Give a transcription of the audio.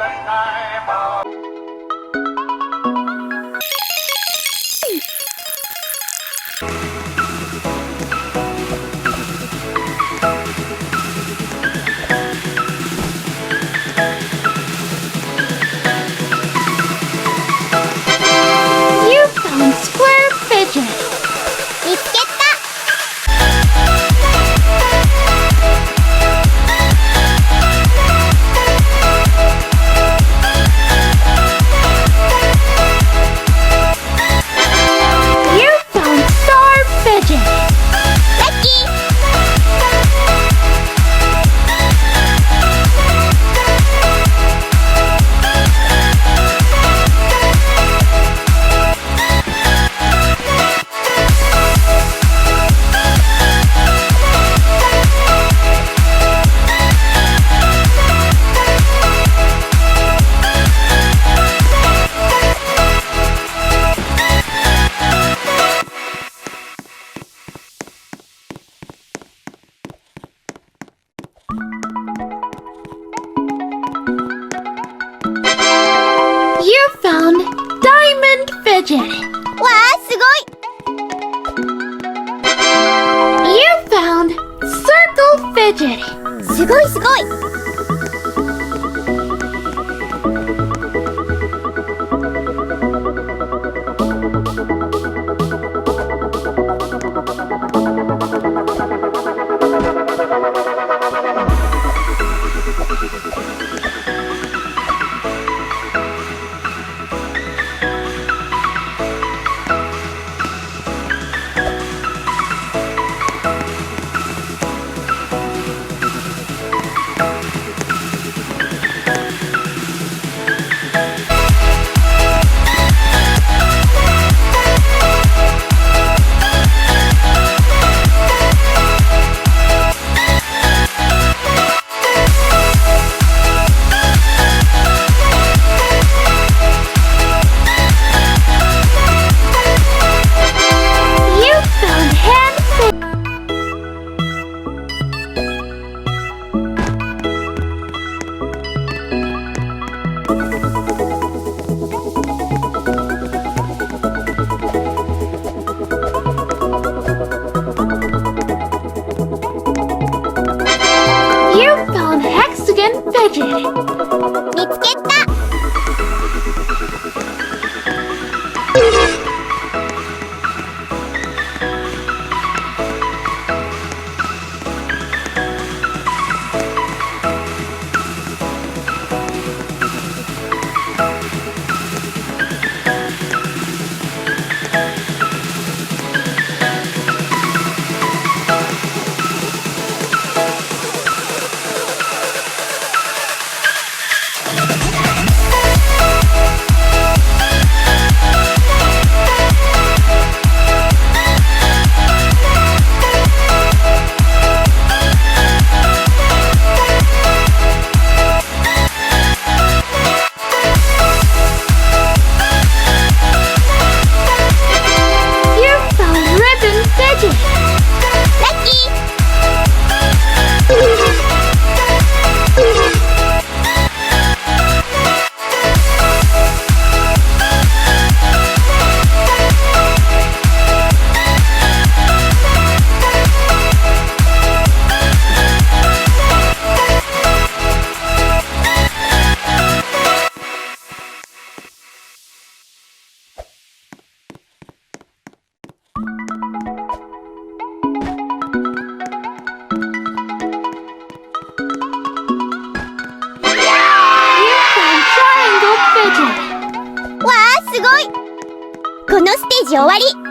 You found square fidget. 見つけた。You found star fidget. ラッキー。You found diamond fidget. わあ、すごい。You found circle fidget. すごいすごい。You found hand fidget. You found hexagon fidget. 見つけた。You found ribbon fidget. ラッキー。You found triangle fidget. わあ、すごい。このステージ終わり。